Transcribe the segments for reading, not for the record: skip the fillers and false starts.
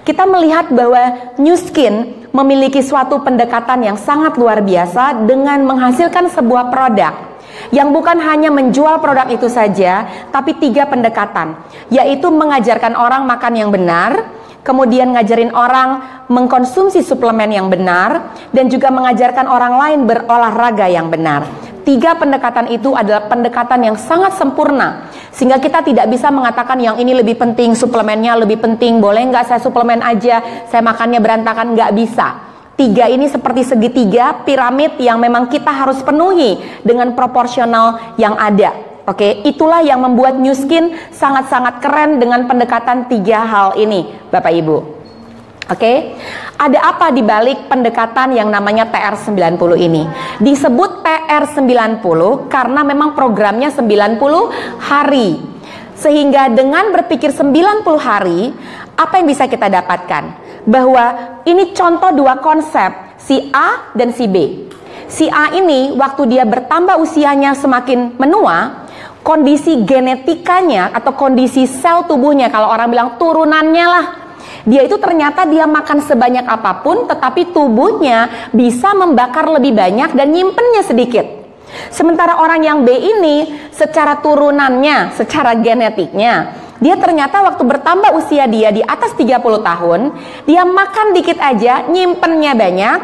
kita melihat bahwa Nu Skin memiliki suatu pendekatan yang sangat luar biasa dengan menghasilkan sebuah produk yang bukan hanya menjual produk itu saja, tapi 3 pendekatan, yaitu mengajarkan orang makan yang benar, kemudian ngajarin orang mengkonsumsi suplemen yang benar, dan juga mengajarkan orang lain berolahraga yang benar. 3 pendekatan itu adalah pendekatan yang sangat sempurna, sehingga kita tidak bisa mengatakan yang ini lebih penting, suplemennya lebih penting, boleh nggak saya suplemen aja, saya makannya berantakan, nggak bisa. 3 ini seperti segitiga piramid yang memang kita harus penuhi dengan proporsional yang ada. Oke, itulah yang membuat Nu Skin sangat-sangat keren dengan pendekatan 3 hal ini, Bapak Ibu. Oke, ada apa di balik pendekatan yang namanya TR90 ini? Disebut TR90 karena memang programnya 90 hari. Sehingga dengan berpikir 90 hari, apa yang bisa kita dapatkan? Bahwa ini contoh 2 konsep, si A dan si B. Si A ini waktu dia bertambah usianya semakin menua, kondisi genetikanya atau kondisi sel tubuhnya, kalau orang bilang turunannya lah, dia itu ternyata dia makan sebanyak apapun tetapi tubuhnya bisa membakar lebih banyak dan nyimpennya sedikit. Sementara orang yang B ini secara turunannya, secara genetiknya, dia ternyata waktu bertambah usia dia di atas 30 tahun, dia makan dikit aja, nyimpennya banyak,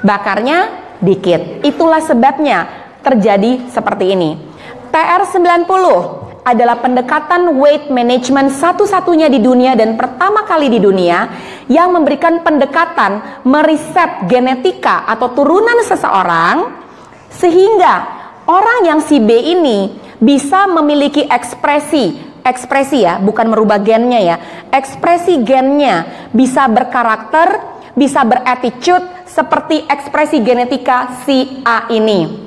bakarnya dikit. Itulah sebabnya terjadi seperti ini. TR90 adalah pendekatan weight management satu-satunya di dunia dan pertama kali di dunia yang memberikan pendekatan meriset genetika atau turunan seseorang sehingga orang yang si B ini bisa memiliki ekspresi ya, bukan merubah gennya ya, ekspresi gennya bisa berkarakter, bisa berattitude seperti ekspresi genetika si A ini.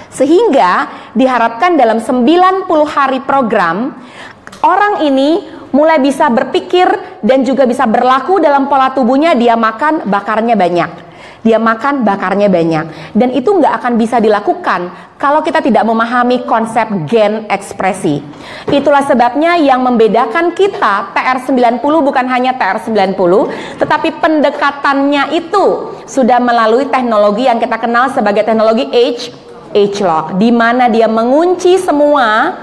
Sehingga diharapkan dalam 90 hari program, orang ini mulai bisa berpikir dan juga bisa berlaku dalam pola tubuhnya. Dia makan, bakarnya banyak. Dia makan, bakarnya banyak. Dan itu nggak akan bisa dilakukan kalau kita tidak memahami konsep gen ekspresi. Itulah sebabnya yang membedakan kita TR90 bukan hanya TR90, tetapi pendekatannya itu sudah melalui teknologi yang kita kenal sebagai teknologi Age-Lock, di mana dia mengunci semua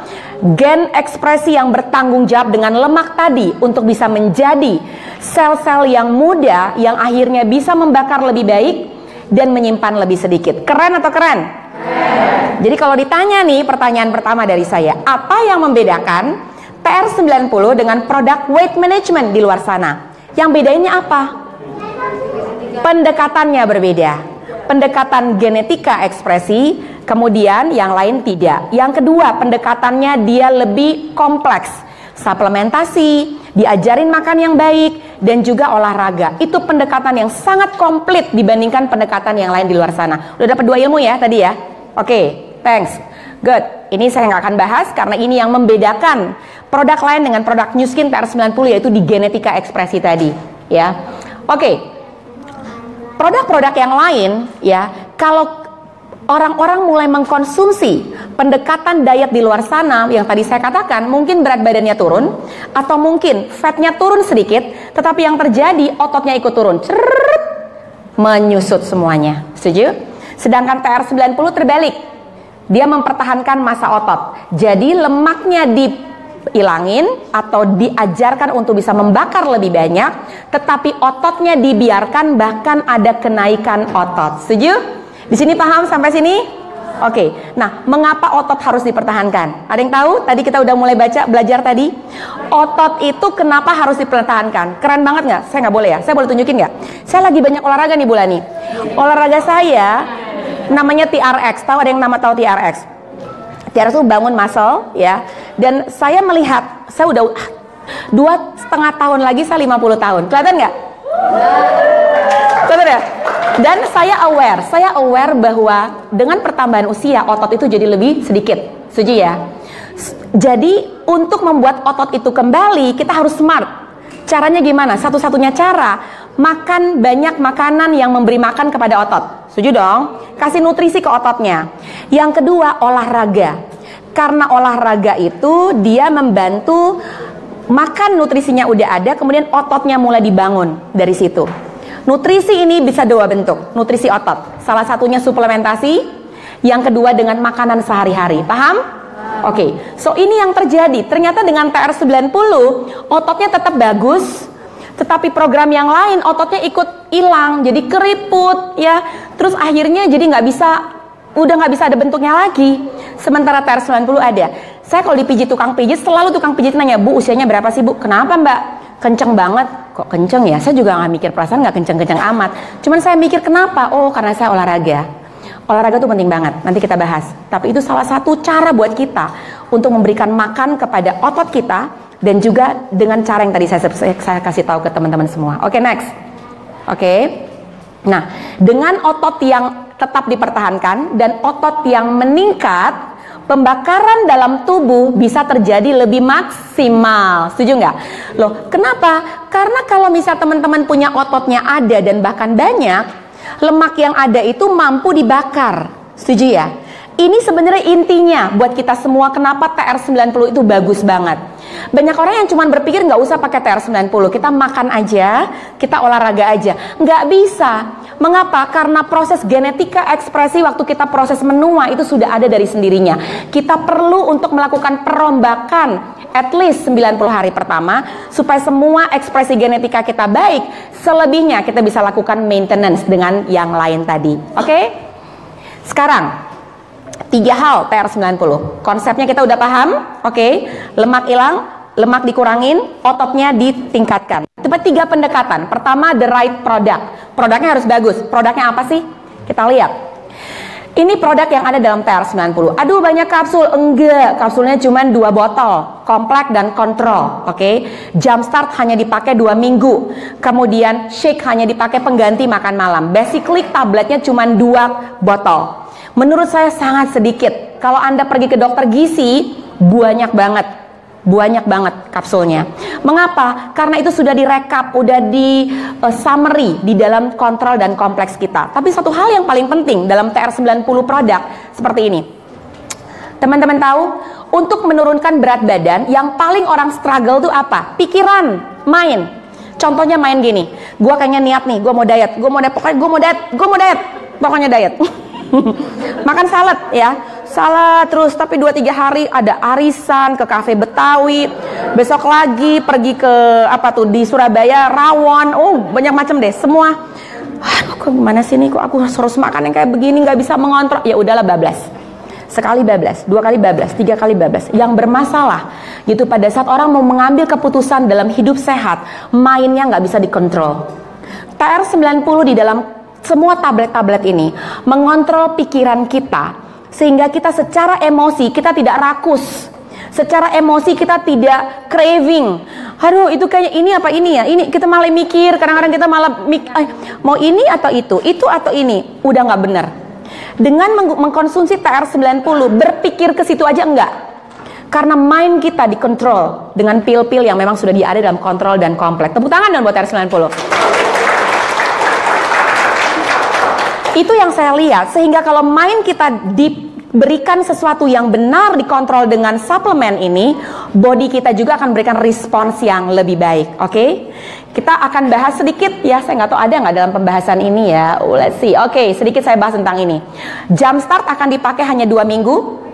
gen ekspresi yang bertanggung jawab dengan lemak tadi untuk bisa menjadi sel-sel yang muda yang akhirnya bisa membakar lebih baik dan menyimpan lebih sedikit. Keren atau keren? Keren. Jadi kalau ditanya nih, pertanyaan pertama dari saya, apa yang membedakan TR90 dengan produk weight management di luar sana? Yang bedainnya apa? Pendekatannya berbeda. Pendekatan genetika ekspresi, kemudian yang lain tidak. Yang kedua, pendekatannya dia lebih kompleks. Suplementasi, diajarin makan yang baik, dan juga olahraga. Itu pendekatan yang sangat komplit dibandingkan pendekatan yang lain di luar sana. Udah dapat 2 ilmu ya tadi ya? Oke, thanks. Good. Ini saya nggak akan bahas karena ini yang membedakan produk lain dengan produk Nu Skin TR90, yaitu di genetika ekspresi tadi. Ya, oke. Produk-produk yang lain ya, kalau orang-orang mulai mengkonsumsi pendekatan diet di luar sana yang tadi saya katakan, mungkin berat badannya turun atau mungkin fatnya turun sedikit, tetapi yang terjadi ototnya ikut turun, menyusut semuanya. Setuju? Sedangkan TR90 terbalik, dia mempertahankan massa otot, jadi lemaknya dihilangin atau diajarkan untuk bisa membakar lebih banyak, tetapi ototnya dibiarkan, bahkan ada kenaikan otot. Setuju? Di sini paham sampai sini? Oke. Nah, mengapa otot harus dipertahankan? Ada yang tahu? Tadi kita udah mulai belajar tadi. Otot itu kenapa harus dipertahankan? Keren banget nggak? Saya nggak boleh ya? Saya boleh tunjukin nggak? Saya lagi banyak olahraga nih bulan nih. Olahraga saya namanya TRX. Tahu, ada yang tahu TRX? TRX itu bangun muscle ya. Dan saya melihat, saya udah 2,5 tahun lagi saya 50 tahun. Kelihatan nggak? Kelihatan ya? Dan saya aware bahwa dengan pertambahan usia otot itu jadi lebih sedikit. Setuju ya? Jadi untuk membuat otot itu kembali, kita harus smart. Caranya gimana? Satu-satunya cara, makan banyak makanan yang memberi makan kepada otot. Setuju dong? Kasih nutrisi ke ototnya. Yang kedua, olahraga. Karena olahraga itu dia membantu Makan nutrisinya udah ada, kemudian ototnya mulai dibangun dari situ. Nutrisi ini bisa dua bentuk, nutrisi otot. Salah satunya suplementasi, yang kedua dengan makanan sehari-hari. Paham? Oke, so ini yang terjadi. Ternyata dengan TR90 ototnya tetap bagus, tetapi program yang lain ototnya ikut hilang, jadi keriput ya. Terus akhirnya jadi udah nggak bisa ada bentuknya lagi. Sementara TR90 ada. Saya kalau dipijit tukang pijit, selalu tukang pijit nanya, "Bu, usianya berapa sih, Bu?" "Kenapa, Mbak?" "Kenceng banget." "Kok kenceng ya?" Saya juga nggak mikir, perasaan nggak kenceng-kenceng amat. Cuman saya mikir kenapa? Oh, karena saya olahraga. Olahraga tuh penting banget, nanti kita bahas. Tapi itu salah satu cara buat kita untuk memberikan makan kepada otot kita, dan juga dengan cara yang tadi saya kasih tahu ke teman-teman semua. Oke, next. Oke. Nah, dengan otot yang tetap dipertahankan dan otot yang meningkat, pembakaran dalam tubuh bisa terjadi lebih maksimal. Setuju nggak? Loh, kenapa? Karena kalau misal teman-teman punya ototnya ada dan bahkan banyak, lemak yang ada itu mampu dibakar. Setuju ya? Ini sebenarnya intinya buat kita semua kenapa TR90 itu bagus banget. Banyak orang yang cuma berpikir nggak usah pakai TR90, kita makan aja, kita olahraga aja. Nggak bisa. Mengapa? Karena proses genetika ekspresi waktu kita proses menua itu sudah ada dari sendirinya. Kita perlu untuk melakukan perombakan at least 90 hari pertama supaya semua ekspresi genetika kita baik. Selebihnya kita bisa lakukan maintenance dengan yang lain tadi. Oke? Sekarang 3 hal TR90. Konsepnya kita udah paham, oke? Lemak hilang, lemak dikurangin, ototnya ditingkatkan. Coba 3 pendekatan. Pertama, the right product. Produknya harus bagus. Produknya apa sih? Kita lihat. Ini produk yang ada dalam TR90. Aduh, banyak kapsul. Enggak, kapsulnya cuma 2 botol. Komplek dan kontrol, oke? Jumpstart hanya dipakai 2 minggu. Kemudian shake hanya dipakai pengganti makan malam. Basically tabletnya cuma 2 botol. Menurut saya sangat sedikit. Kalau Anda pergi ke dokter gizi, banyak banget kapsulnya. Mengapa? Karena itu sudah direkap, udah di summary di dalam kontrol dan kompleks kita. Tapi satu hal yang paling penting dalam TR90 produk seperti ini. Teman-teman tahu, untuk menurunkan berat badan yang paling orang struggle itu apa? Pikiran, main. Contohnya main gini, gua kayaknya niat nih, gua mau diet, pokoknya diet. Makan salad ya, salad terus, tapi 2-3 hari ada arisan ke kafe Betawi, besok lagi pergi ke apa tuh di Surabaya, rawon, banyak macam deh semua. Aduh, kok gimana sih nih, kok aku harus makan yang kayak begini, nggak bisa mengontrol. Ya udahlah, bablas. Sekali bablas, 2 kali bablas, 3 kali bablas. Yang bermasalah gitu pada saat orang mau mengambil keputusan dalam hidup sehat, mainnya nggak bisa dikontrol. TR90 di dalam semua tablet-tablet ini mengontrol pikiran kita, sehingga kita secara emosi kita tidak rakus, secara emosi kita tidak craving. Aduh, itu kayaknya ini apa ini ya, ini kita malah mikir, kadang-kadang kita malah mau ini atau itu atau ini. Udah nggak benar. Dengan mengkonsumsi TR90, berpikir ke situ aja enggak, karena mind kita dikontrol dengan pil-pil yang memang sudah ada dalam kontrol dan kompleks. Tepuk tangan dong buat TR90. Itu yang saya lihat, sehingga kalau mind kita diberikan sesuatu yang benar dikontrol dengan suplemen ini, body kita juga akan berikan respons yang lebih baik. Oke? Kita akan bahas sedikit ya, saya nggak tahu ada nggak dalam pembahasan ini ya. Let's see. Oke, sedikit saya bahas tentang ini. Jumpstart akan dipakai hanya 2 minggu.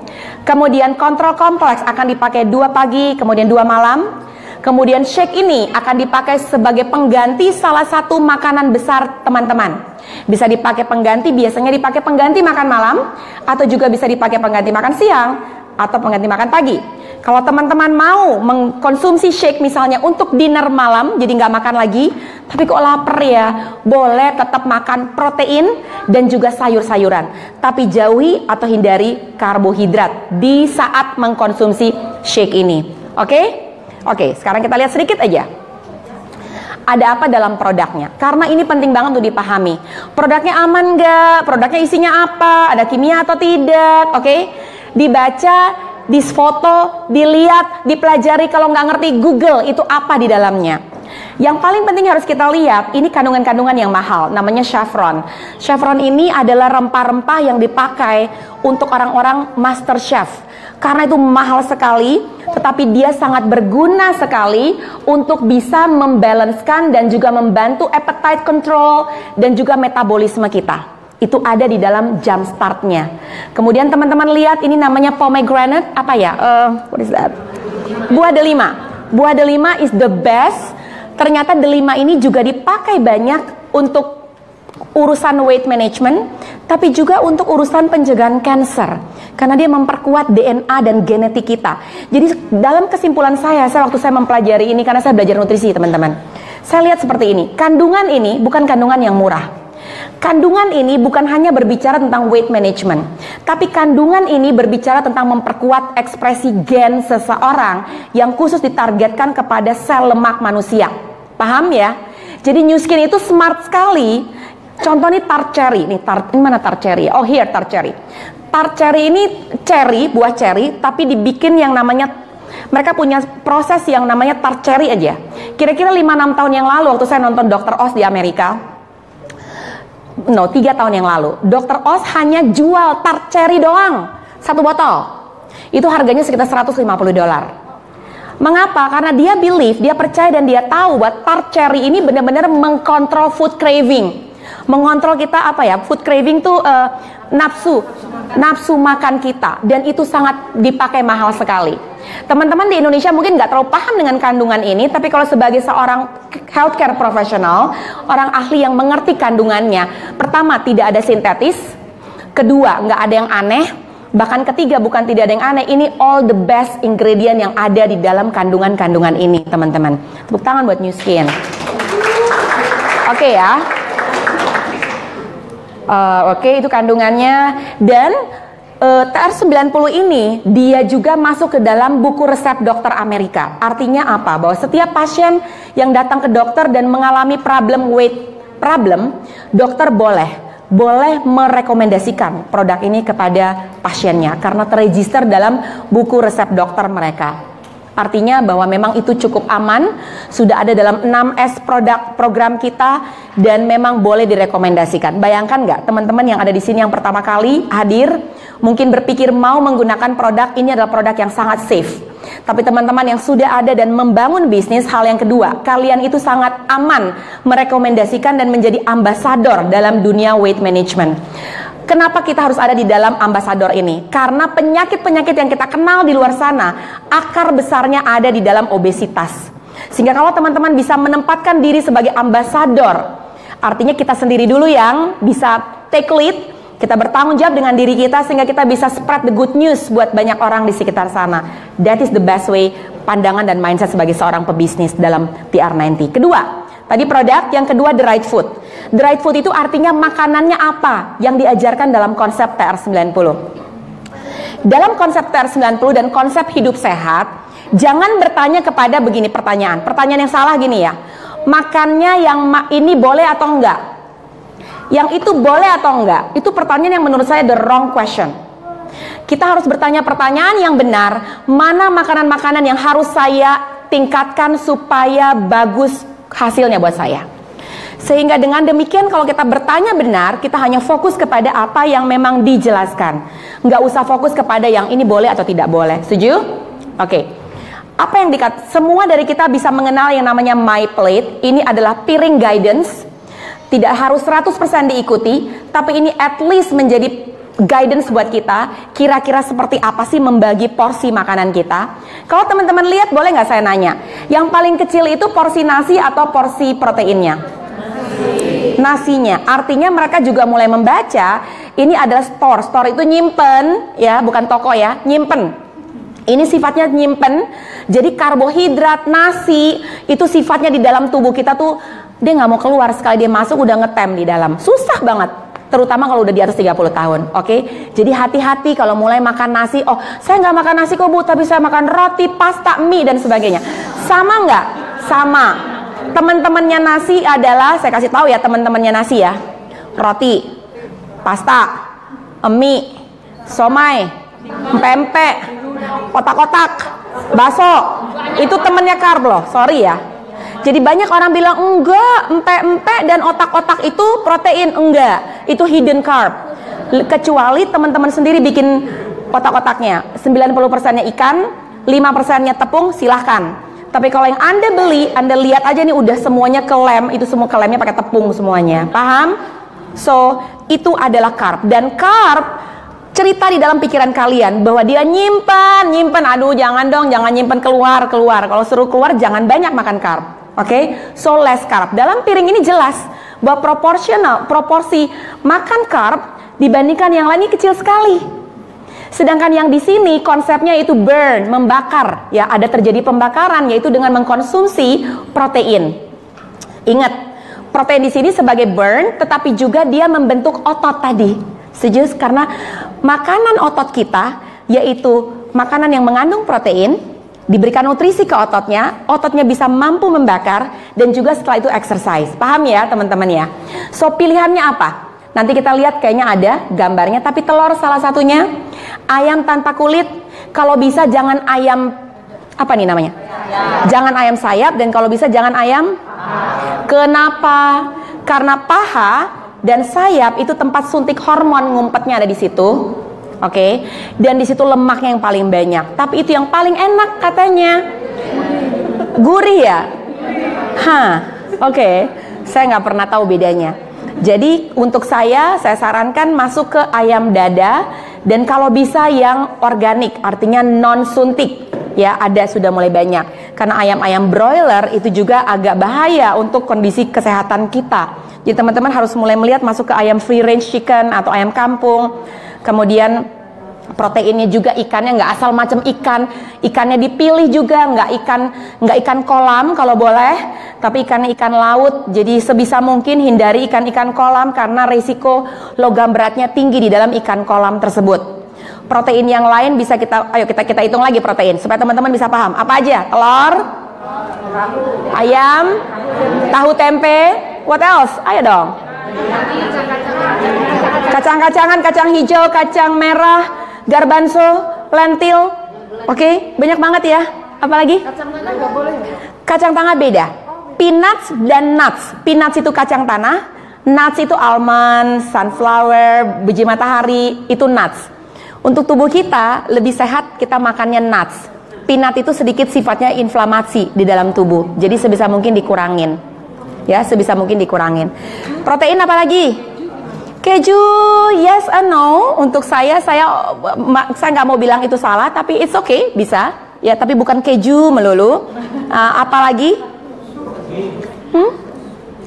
Kemudian kontrol kompleks akan dipakai 2 pagi, kemudian 2 malam. Kemudian shake ini akan dipakai sebagai pengganti salah satu makanan besar teman-teman. Bisa dipakai pengganti, biasanya dipakai pengganti makan malam, atau juga bisa dipakai pengganti makan siang, atau pengganti makan pagi. Kalau teman-teman mau mengkonsumsi shake misalnya untuk dinner malam, jadi nggak makan lagi, tapi kok lapar ya, boleh tetap makan protein dan juga sayur-sayuran. Tapi jauhi atau hindari karbohidrat di saat mengkonsumsi shake ini. Oke? Oke, sekarang kita lihat sedikit aja. Ada apa dalam produknya? Karena ini penting banget untuk dipahami. Produknya aman nggak? Produknya isinya apa? Ada kimia atau tidak? Oke? Dibaca, disfoto, dilihat, dipelajari. Kalau nggak ngerti, Google itu apa di dalamnya. Yang paling penting harus kita lihat, ini kandungan-kandungan yang mahal, namanya saffron. Saffron ini adalah rempah-rempah yang dipakai untuk orang-orang master chef. karena itu mahal sekali, tetapi dia sangat berguna sekali untuk bisa membalancekan dan juga membantu appetite control dan juga metabolisme kita. Itu ada di dalam jump startnya. Kemudian teman-teman lihat ini namanya pomegranate, apa ya? What is that? Buah delima. Buah delima is the best. Ternyata delima ini juga dipakai banyak untuk urusan weight management, tapi juga untuk urusan pencegahan kanker, karena dia memperkuat DNA dan genetik kita. Jadi dalam kesimpulan saya waktu saya mempelajari ini, karena saya belajar nutrisi teman-teman, saya lihat seperti ini, kandungan ini bukan kandungan yang murah. Kandungan ini bukan hanya berbicara tentang weight management, tapi kandungan ini berbicara tentang memperkuat ekspresi gen seseorang yang khusus ditargetkan kepada sel lemak manusia. Paham ya? Jadi New Skin itu smart sekali. Contoh nih tart cherry, ini mana tart cherry? Oh here tart cherry. Tart cherry ini cherry, buah cherry, tapi dibikin yang namanya, mereka punya proses yang namanya tart cherry aja. Kira-kira 5-6 tahun yang lalu waktu saya nonton Dr. Oz di Amerika, 3 tahun yang lalu, Dr. Oz hanya jual tart cherry doang, 1 botol. Itu harganya sekitar $150. Mengapa? Karena dia believe, dia percaya dan dia tahu bahwa tart cherry ini benar-benar mengkontrol food craving. Mengontrol kita apa ya? Food craving tuh nafsu makan kita, dan itu sangat dipakai mahal sekali. Teman-teman di Indonesia mungkin nggak terlalu paham dengan kandungan ini, tapi kalau sebagai seorang healthcare profesional, orang ahli yang mengerti kandungannya, pertama tidak ada sintetis, kedua nggak ada yang aneh, bahkan ketiga bukan tidak ada yang aneh, ini all the best ingredient yang ada di dalam kandungan-kandungan ini, teman-teman. Tepuk tangan buat New Skin. Oke ya. Oke, itu kandungannya. Dan TR90 ini dia juga masuk ke dalam buku resep dokter Amerika. Artinya apa? Bahwa setiap pasien yang datang ke dokter dan mengalami weight problem, dokter boleh merekomendasikan produk ini kepada pasiennya karena terregister dalam buku resep dokter mereka. Artinya bahwa memang itu cukup aman, sudah ada dalam 6S program kita, dan memang boleh direkomendasikan. Bayangkan nggak teman-teman yang ada di sini yang pertama kali hadir, mungkin berpikir mau menggunakan produk ini adalah produk yang sangat safe. Tapi teman-teman yang sudah ada dan membangun bisnis, hal yang kedua, kalian itu sangat aman merekomendasikan dan menjadi ambasador dalam dunia weight management. Kenapa kita harus ada di dalam ambasador ini? Karena penyakit-penyakit yang kita kenal di luar sana, akar besarnya ada di dalam obesitas. Sehingga kalau teman-teman bisa menempatkan diri sebagai ambasador, artinya kita sendiri dulu yang bisa take lead, kita bertanggung jawab dengan diri kita sehingga kita bisa spread the good news buat banyak orang di sekitar sana. That is the best way, pandangan dan mindset sebagai seorang pebisnis dalam TR90. Kedua, tadi produk, yang kedua the right food. The right food itu artinya makanannya apa yang diajarkan dalam konsep TR90. Dalam konsep TR90 dan konsep hidup sehat, jangan bertanya kepada begini pertanyaan yang salah gini ya, makannya yang ini boleh atau enggak, yang itu boleh atau enggak. Itu pertanyaan yang menurut saya the wrong question. Kita harus bertanya pertanyaan yang benar, mana makanan-makanan yang harus saya tingkatkan supaya bagus hasilnya buat saya. Sehingga dengan demikian kalau kita bertanya benar, kita hanya fokus kepada apa yang memang dijelaskan, nggak usah fokus kepada yang ini boleh atau tidak boleh. Setuju? Oke. Apa yang semua dari kita bisa mengenal yang namanya My Plate. Ini adalah piring guidance. Tidak harus 100% diikuti, tapi ini at least menjadi guidance buat kita. Kira-kira seperti apa sih membagi porsi makanan kita. Kalau teman-teman lihat, boleh nggak saya nanya, yang paling kecil itu porsi nasi atau porsi proteinnya? Nasinya. Artinya mereka juga mulai membaca, ini adalah store itu nyimpen ya, bukan toko ya, nyimpen. Ini sifatnya nyimpen. Jadi karbohidrat, nasi itu sifatnya di dalam tubuh kita tuh dia nggak mau keluar, sekali dia masuk udah ngetem di dalam. Susah banget, terutama kalau udah di atas 30 tahun. Oke? Jadi hati-hati kalau mulai makan nasi. Oh, saya nggak makan nasi kok Bu, tapi saya makan roti, pasta, mie dan sebagainya. Sama nggak? Sama. Teman-temannya nasi adalah, saya kasih tahu ya teman-temannya nasi ya, roti, pasta, mie, somai, pempek, kotak-kotak, bakso. Itu temennya karb loh, sorry ya. Jadi banyak orang bilang enggak, empek-empek dan otak-otak itu protein. Enggak, itu hidden carb. Kecuali teman-teman sendiri bikin kotak-kotaknya. 90%-nya ikan, 5%-nya tepung, silahkan. Tapi kalau yang Anda beli, Anda lihat aja nih udah semuanya kelem, itu semua kelemnya pakai tepung semuanya. Paham? So, itu adalah carb. Dan carb cerita di dalam pikiran kalian bahwa dia nyimpan, aduh jangan dong, jangan nyimpan keluar. Kalau suruh keluar jangan banyak makan carb. Oke? So less carb. Dalam piring ini jelas bahwa proporsi makan carb dibandingkan yang lain ini kecil sekali. Sedangkan yang di sini konsepnya itu burn, membakar, ya ada terjadi pembakaran yaitu dengan mengkonsumsi protein. Ingat, protein di sini sebagai burn, tetapi juga dia membentuk otot tadi. Setuju? Karena makanan otot kita yaitu makanan yang mengandung protein, diberikan nutrisi ke ototnya bisa mampu membakar dan juga setelah itu exercise. Paham ya teman-teman ya? So pilihannya apa? Nanti kita lihat kayaknya ada gambarnya, tapi telur salah satunya, ayam tanpa kulit, kalau bisa jangan ayam, apa nih namanya? Jangan ayam sayap, dan kalau bisa jangan ayam. Kenapa? Karena paha dan sayap itu tempat suntik hormon, ngumpetnya ada di situ. Oke, dan di situ lemaknya yang paling banyak. Tapi itu yang paling enak katanya. Gurih ya? Oke. Saya nggak pernah tahu bedanya. Jadi untuk saya sarankan masuk ke ayam dada, dan kalau bisa yang organik, artinya non suntik. Ya, ada sudah mulai banyak. Karena ayam-ayam broiler itu juga agak bahaya untuk kondisi kesehatan kita. Jadi teman-teman harus mulai melihat masuk ke ayam free range chicken atau ayam kampung. Kemudian proteinnya juga ikannya nggak asal macam ikannya dipilih juga, nggak ikan kolam kalau boleh, tapi ikannya ikan laut. Jadi sebisa mungkin hindari ikan-ikan kolam karena risiko logam beratnya tinggi di dalam ikan kolam tersebut. Protein yang lain bisa kita hitung lagi protein supaya teman-teman bisa paham. Apa aja? Telur, ayam, tahu tempe, what else? Ayo dong. Kacang-kacangan, kacang hijau, kacang merah, garbanzo, lentil. Oke, banyak banget ya. Apalagi? Kacang tanah nggak boleh. Kacang tanah beda. Peanuts dan nuts. Peanuts itu kacang tanah, nuts itu almond, sunflower, biji matahari, itu nuts. Untuk tubuh kita lebih sehat kita makannya nuts. Peanut itu sedikit sifatnya inflamasi di dalam tubuh. Jadi sebisa mungkin dikurangin. Ya, sebisa mungkin dikurangin. Protein apa lagi? Keju, yes and no. Untuk saya nggak mau bilang itu salah, tapi it's okay, bisa. Ya, tapi bukan keju melulu. Apalagi?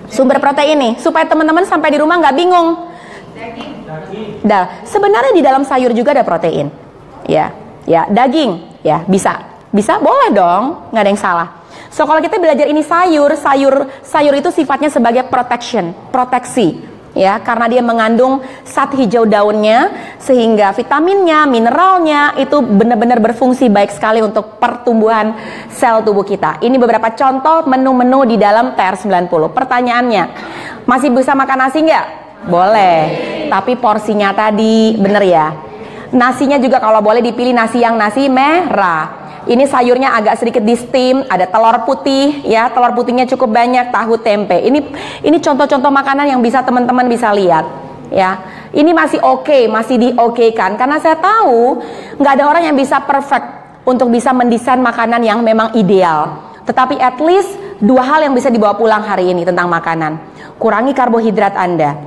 Sumber protein nih, supaya teman-teman sampai di rumah nggak bingung. Sebenarnya di dalam sayur juga ada protein. Ya, daging, ya bisa, boleh dong, nggak ada yang salah. So kalau kita belajar ini sayur itu sifatnya sebagai proteksi. Ya, karena dia mengandung zat hijau daunnya sehingga vitaminnya, mineralnya itu benar-benar berfungsi baik sekali untuk pertumbuhan sel tubuh kita. Ini beberapa contoh menu-menu di dalam TR90. Pertanyaannya, masih bisa makan nasi nggak? Boleh, tapi porsinya tadi bener ya. Nasinya juga kalau boleh dipilih nasi merah. Ini sayurnya agak sedikit di steam, ada telur putih, ya telur putihnya cukup banyak, tahu tempe. Ini contoh-contoh makanan yang bisa teman-teman bisa lihat, ya. Ini masih oke, masih di-okekan karena saya tahu nggak ada orang yang bisa perfect untuk bisa mendesain makanan yang memang ideal. Tetapi at least 2 hal yang bisa dibawa pulang hari ini tentang makanan. Kurangi karbohidrat Anda,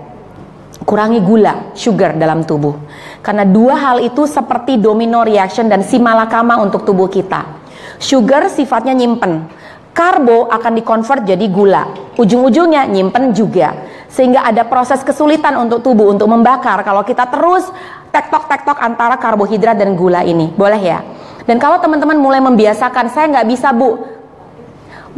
kurangi gula, sugar dalam tubuh. Karena 2 hal itu seperti domino reaction dan si malakama untuk tubuh kita. Sugar sifatnya nyimpen, karbo akan dikonvert jadi gula, ujung-ujungnya nyimpen juga. Sehingga ada proses kesulitan untuk tubuh untuk membakar kalau kita terus tektok antara karbohidrat dan gula ini. Boleh ya? Dan kalau teman-teman mulai membiasakan, saya nggak bisa bu,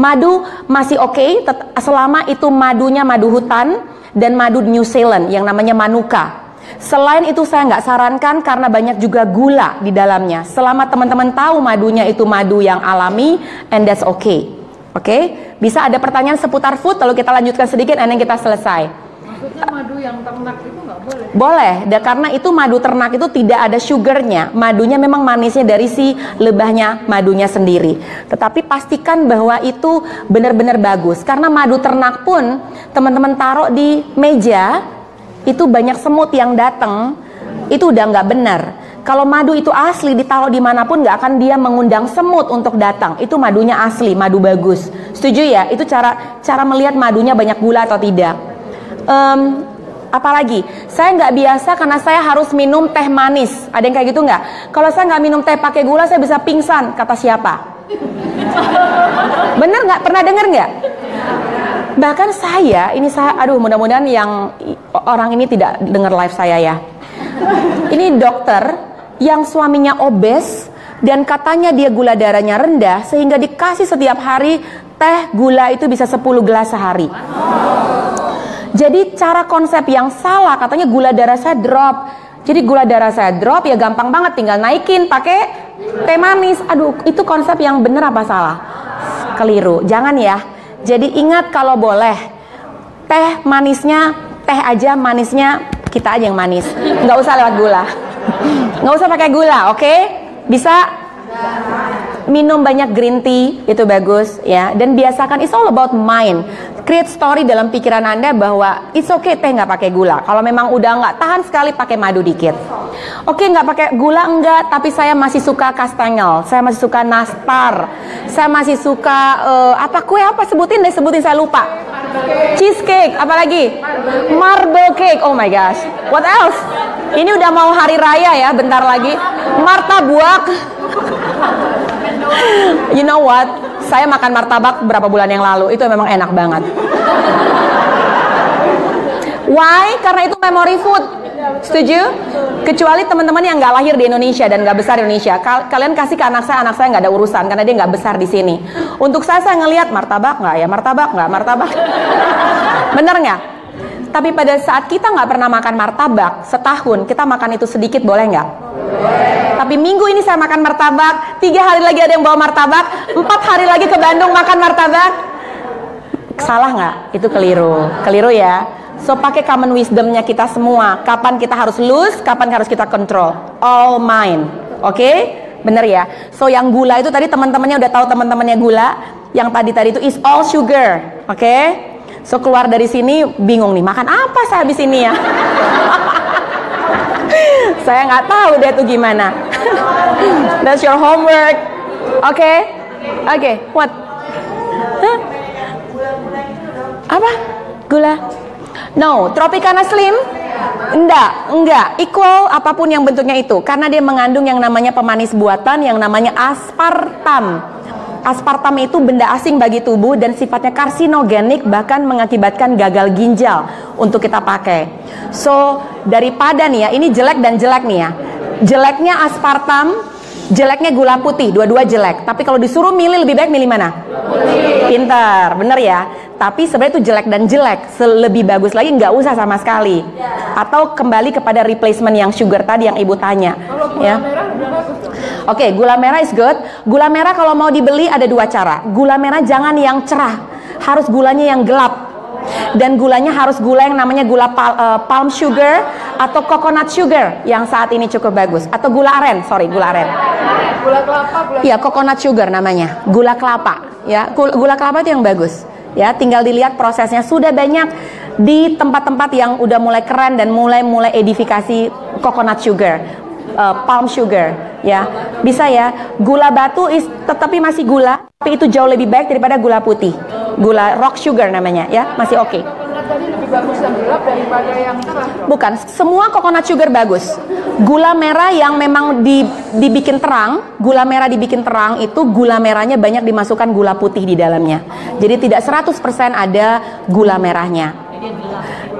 madu masih oke, selama itu madunya madu hutan dan madu New Zealand yang namanya Manuka. Selain itu saya nggak sarankan karena banyak juga gula di dalamnya. Selama teman-teman tahu madunya itu madu yang alami, and that's okay. Oke? Bisa ada pertanyaan seputar food, lalu kita lanjutkan sedikit, and then kita selesai. Maksudnya madu yang ternak itu nggak boleh? Boleh, karena itu madu ternak itu tidak ada sugarnya. Madunya memang manisnya dari si lebahnya madunya sendiri. Tetapi pastikan bahwa itu benar-benar bagus. Karena madu ternak pun teman-teman taruh di meja, itu banyak semut yang datang, itu udah nggak benar. Kalau madu itu asli, ditaruh dimanapun nggak akan dia mengundang semut untuk datang. Itu madunya asli, madu bagus. Setuju ya? Itu cara melihat madunya banyak gula atau tidak. Apalagi, saya nggak biasa karena saya harus minum teh manis. Ada yang kayak gitu nggak? Kalau saya nggak minum teh pakai gula, saya bisa pingsan. Kata siapa? Bener nggak? Pernah denger nggak? Bahkan saya, aduh mudah-mudahan yang orang ini tidak dengar live saya ya. Ini dokter yang suaminya obes dan katanya dia gula darahnya rendah sehingga dikasih setiap hari teh gula itu bisa 10 gelas sehari. Jadi cara konsep yang salah, katanya gula darah saya drop. Jadi gula darah saya drop ya gampang banget, tinggal naikin pakai teh manis. Aduh, itu konsep yang bener apa salah? Keliru, jangan ya. Jadi ingat kalau boleh teh manisnya, teh aja manisnya kita aja yang manis, nggak usah lewat gula. Nggak usah pakai gula, oke? Bisa minum banyak green tea, itu bagus ya. Dan biasakan, it's all about mind. Create story dalam pikiran Anda bahwa it's okay teh nggak pakai gula. Kalau memang udah nggak tahan sekali, pakai madu dikit. Oke, nggak pakai gula enggak, tapi saya masih suka kastengel, saya masih suka nastar, saya masih suka kue apa sebutin saya lupa. Cheesecake, apalagi? Marble cake, oh my gosh. What else? Ini udah mau hari raya ya, bentar lagi. Martabak. You know what? Saya makan martabak beberapa bulan yang lalu, itu memang enak banget. Why? Karena itu memory food. Setuju? Kecuali teman-teman yang nggak lahir di Indonesia dan nggak besar di Indonesia, kalian kasih ke anak saya nggak ada urusan karena dia nggak besar di sini. Untuk saya ngelihat martabak nggak ya, martabak nggak, martabak. Bener nggak? Tapi pada saat kita nggak pernah makan martabak setahun, kita makan itu sedikit, boleh nggak? Tapi minggu ini saya makan martabak, 3 hari lagi ada yang bawa martabak, 4 hari lagi ke Bandung makan martabak. Salah nggak? Itu keliru ya. So pakai common wisdomnya kita semua. Kapan kita harus lose, kapan harus kita control. All mine, oke? Bener ya. So yang gula itu tadi teman-temannya udah tahu, teman-temannya gula. Yang tadi itu is all sugar, oke? So keluar dari sini bingung nih, makan apa saya habis ini ya? Saya nggak tahu deh itu gimana. That's your homework, oke? What? Huh? Apa? Gula? No, Tropicana Slim? Enggak, equal apapun yang bentuknya itu, karena dia mengandung yang namanya pemanis buatan yang namanya aspartam. Aspartam itu benda asing bagi tubuh dan sifatnya karsinogenik, bahkan mengakibatkan gagal ginjal untuk kita pakai. So, daripada nih ya, ini jelek dan jelek nih ya. Jeleknya aspartam, jeleknya gula putih, dua-dua jelek. Tapi kalau disuruh milih, lebih baik milih mana? Pintar, bener ya. Tapi sebenarnya itu jelek dan jelek. Lebih bagus lagi nggak usah sama sekali. Atau kembali kepada replacement yang sugar tadi yang ibu tanya. Ya. Oke, gula merah is good. Gula merah kalau mau dibeli ada 2 cara. Gula merah jangan yang cerah, harus gulanya yang gelap. Dan gulanya harus gula yang namanya gula palm sugar atau coconut sugar yang saat ini cukup bagus. Atau gula aren, gula aren. Gula kelapa, Iya, coconut sugar namanya. Gula kelapa, ya. Gula kelapa itu yang bagus. Ya, tinggal dilihat prosesnya, sudah banyak di tempat-tempat yang udah mulai keren dan mulai edifikasi coconut sugar, palm sugar, ya. Bisa ya. Gula batu tetapi masih gula, tapi itu jauh lebih baik daripada gula putih. Gula rock sugar namanya, ya, masih oke. tadi lebih bagus yang gelap daripada yang cerah. Bukan, semua coconut sugar bagus. Gula merah yang memang dibikin terang, gula merah dibikin terang itu gula merahnya banyak dimasukkan gula putih di dalamnya. Jadi tidak 100% ada gula merahnya.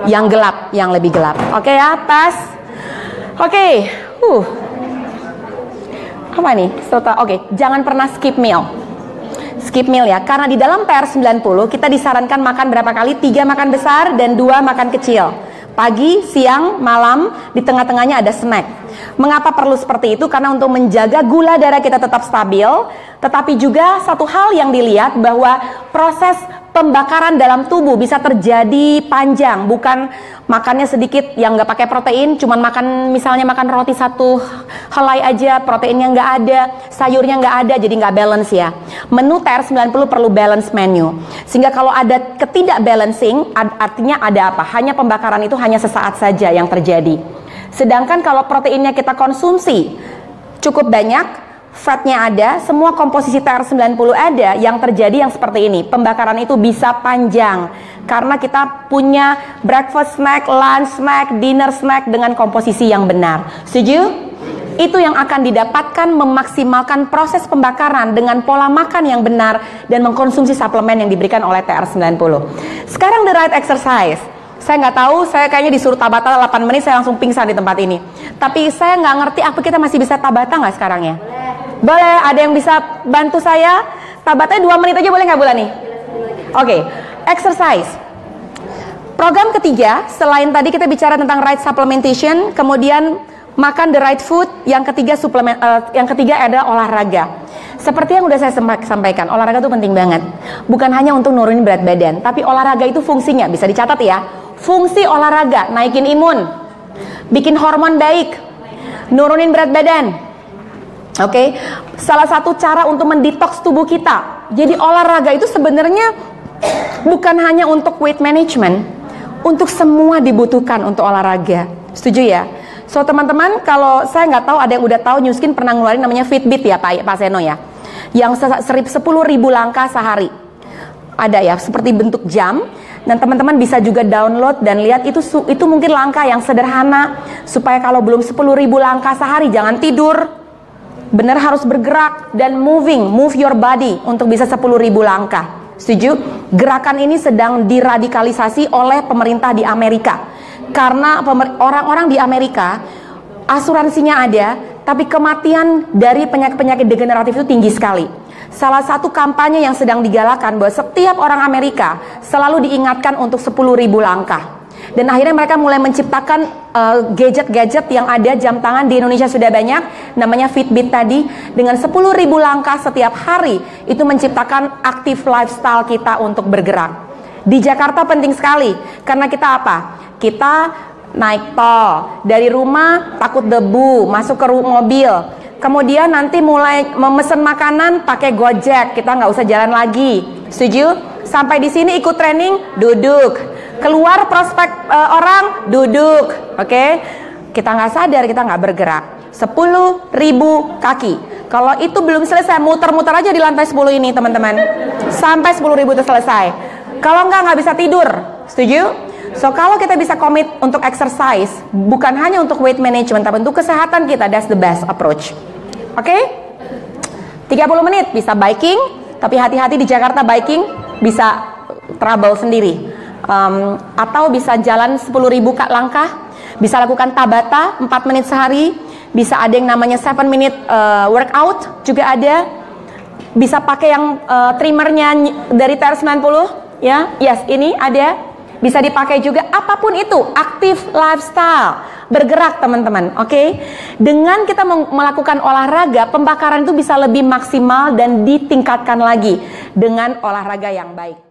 Yang gelap, yang lebih gelap. Oke ya, tas. Oke. Apa nih? Oke, jangan pernah skip meal. Skip meal ya, karena di dalam PR90 kita disarankan makan berapa kali? 3 makan besar dan 2 makan kecil. Pagi, siang, malam, di tengah-tengahnya ada snack. Mengapa perlu seperti itu? Karena untuk menjaga gula darah kita tetap stabil, tetapi juga satu hal yang dilihat bahwa proses pembakaran dalam tubuh bisa terjadi panjang, bukan makannya sedikit yang nggak pakai protein, cuman misalnya makan roti 1 helai aja, proteinnya nggak ada, sayurnya nggak ada, jadi nggak balance ya. Menu TR90 perlu balance menu, sehingga kalau ada ketidakbalancing, artinya ada apa? Hanya pembakaran itu hanya sesaat saja yang terjadi. Sedangkan kalau proteinnya kita konsumsi cukup banyak, fatnya ada, semua komposisi TR90 ada, yang terjadi yang seperti ini. Pembakaran itu bisa panjang karena kita punya breakfast snack, lunch snack, dinner snack dengan komposisi yang benar. Setuju? Itu yang akan didapatkan memaksimalkan proses pembakaran dengan pola makan yang benar dan mengkonsumsi suplemen yang diberikan oleh TR90. Sekarang the right exercise. Saya nggak tahu, saya kayaknya disuruh Tabata 8 menit saya langsung pingsan di tempat ini. Tapi saya nggak ngerti apa kita masih bisa Tabata nggak sekarang ya? Boleh, ada yang bisa bantu saya? Tabata 2 menit aja boleh nggak bulan nih? Oke, exercise. Program ketiga, selain tadi kita bicara tentang right supplementation, kemudian makan the right food, yang ketiga suplemen, yang ketiga adalah olahraga. Seperti yang udah saya sampaikan, olahraga itu penting banget. Bukan hanya untuk nurunin berat badan, tapi olahraga itu fungsinya, bisa dicatat ya. Fungsi olahraga, naikin imun, bikin hormon baik, nurunin berat badan. Oke, salah satu cara untuk mendetoks tubuh kita. Jadi olahraga itu sebenarnya bukan hanya untuk weight management, untuk semua dibutuhkan untuk olahraga. Setuju ya? So teman-teman, kalau saya nggak tahu ada yang udah tahu, Nu Skin pernah ngeluarin namanya Fitbit ya Pak Seno ya, yang 10.000 langkah sehari. Ada ya, seperti bentuk jam. Dan teman-teman bisa juga download dan lihat itu mungkin langkah yang sederhana supaya kalau belum 10.000 langkah sehari jangan tidur. Benar harus bergerak dan move your body untuk bisa 10.000 langkah. Setuju? Gerakan ini sedang diradikalisasi oleh pemerintah di Amerika. Karena orang-orang di Amerika asuransinya ada, tapi kematian dari penyakit-penyakit degeneratif itu tinggi sekali. Salah satu kampanye yang sedang digalakan bahwa setiap orang Amerika selalu diingatkan untuk 10.000 langkah. Dan akhirnya mereka mulai menciptakan gadget-gadget yang ada, jam tangan di Indonesia sudah banyak, namanya Fitbit tadi, dengan 10.000 langkah setiap hari, itu menciptakan aktif lifestyle kita untuk bergerak. Di Jakarta penting sekali, karena kita apa? Kita naik tol, dari rumah takut debu, masuk ke mobil, kemudian nanti mulai memesan makanan pakai Gojek, kita nggak usah jalan lagi. Setuju? Sampai di sini ikut training, duduk. Keluar prospek orang, duduk. Oke? Kita nggak sadar, kita nggak bergerak. 10.000 kaki. Kalau itu belum selesai, muter-muter aja di lantai 10 ini teman-teman, sampai 10.000 itu selesai. Kalau nggak bisa tidur. Setuju? So kalau kita bisa komit untuk exercise, bukan hanya untuk weight management, tapi untuk kesehatan kita, that's the best approach. Oke? 30 menit bisa biking, tapi hati-hati di Jakarta biking bisa trouble sendiri. Atau bisa jalan 10.000 langkah, bisa lakukan Tabata 4 menit sehari, bisa ada yang namanya 7 minute workout juga ada, bisa pakai yang trimmernya dari TR90 ya, yes ini ada. Bisa dipakai juga, apapun itu, aktif lifestyle, bergerak teman-teman, oke? Dengan kita melakukan olahraga, pembakaran itu bisa lebih maksimal dan ditingkatkan lagi dengan olahraga yang baik.